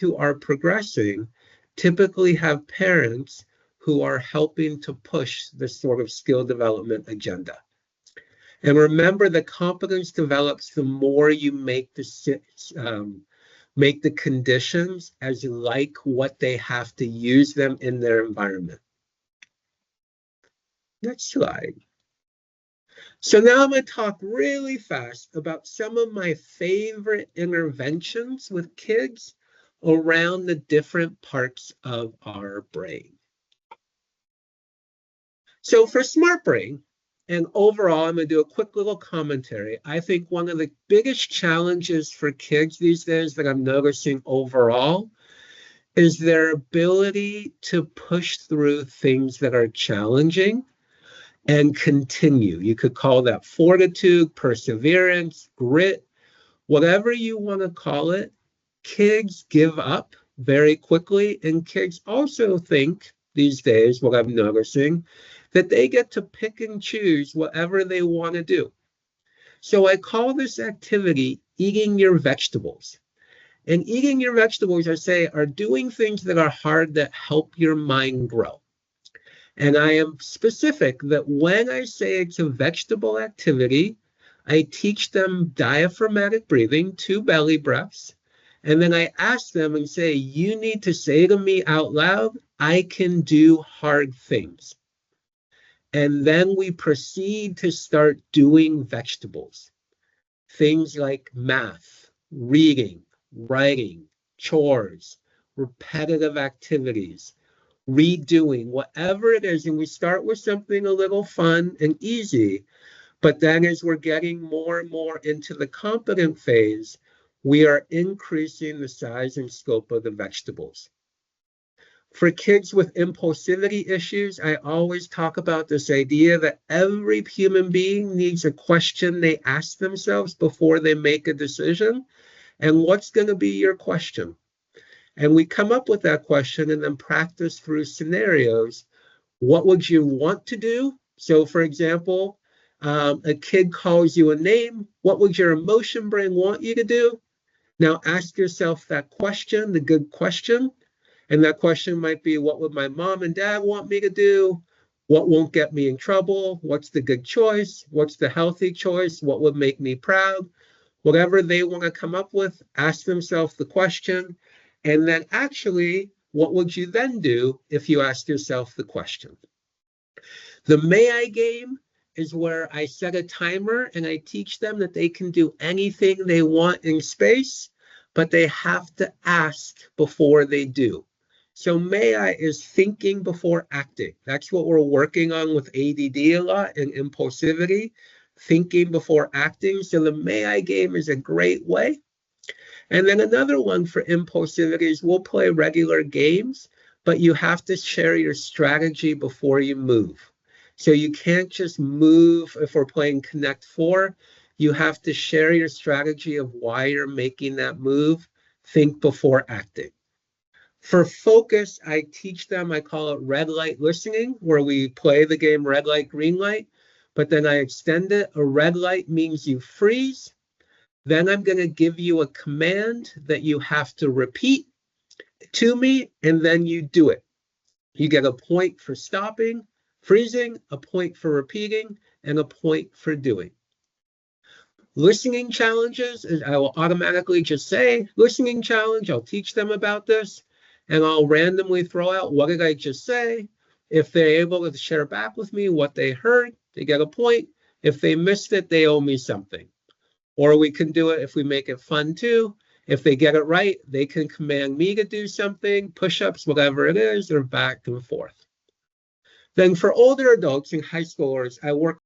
who are progressing typically have parents who are helping to push this sort of skill development agenda. And remember that competence develops the more you make the conditions as like what they have to use them in their environment. Next slide. So now I'm going to talk really fast about some of my favorite interventions with kids around the different parts of our brain. So for Smart Brain, and overall, I'm going to do a quick little commentary. I think one of the biggest challenges for kids these days that I'm noticing overall is their ability to push through things that are challenging and continue. You could call that fortitude, perseverance, grit, whatever you want to call it. Kids give up very quickly, and kids also think these days, what I'm noticing, that they get to pick and choose whatever they want to do. So I call this activity eating your vegetables. And eating your vegetables, I say, are doing things that are hard that help your mind grow. And I am specific that when I say it's a vegetable activity, I teach them diaphragmatic breathing, 2 belly breaths. And then I ask them and say, you need to say to me out loud, I can do hard things. And then we proceed to start doing vegetables. Things like math, reading, writing, chores, repetitive activities, redoing, whatever it is. And we start with something a little fun and easy. But then as we're getting more and more into the competent phase, we are increasing the size and scope of the vegetables. For kids with impulsivity issues, I always talk about this idea that every human being needs a question they ask themselves before they make a decision. And what's going to be your question? And we come up with that question and then practice through scenarios. What would you want to do? So for example, a kid calls you a name. What would your emotion brain want you to do? Now ask yourself that question, the good question. And that question might be, what would my mom and dad want me to do? What won't get me in trouble? What's the good choice? What's the healthy choice? What would make me proud? Whatever they want to come up with, ask themselves the question. And then actually, what would you then do if you ask yourself the question? The may I game is where I set a timer and I teach them that they can do anything they want in space, but they have to ask before they do. So may I is thinking before acting. That's what we're working on with ADD a lot and impulsivity, thinking before acting. So the may I game is a great way. And then another one for impulsivity is we'll play regular games, but you have to share your strategy before you move. So you can't just move if we're playing Connect 4. You have to share your strategy of why you're making that move. Think before acting. For focus, I teach them, I call it red light listening, where we play the game red light, green light, but then I extend it. A red light means you freeze. Then I'm going to give you a command that you have to repeat to me, and then you do it. You get a point for stopping, freezing, a point for repeating, and a point for doing. Listening challenges, I will automatically just say, listening challenge, I'll teach them about this. And I'll randomly throw out, what did I just say? If they're able to share back with me what they heard, they get a point. If they missed it, they owe me something. Or we can do it if we make it fun too. If they get it right, they can command me to do something, push-ups, whatever it is, or back and forth. Then for older adults and high schoolers, I work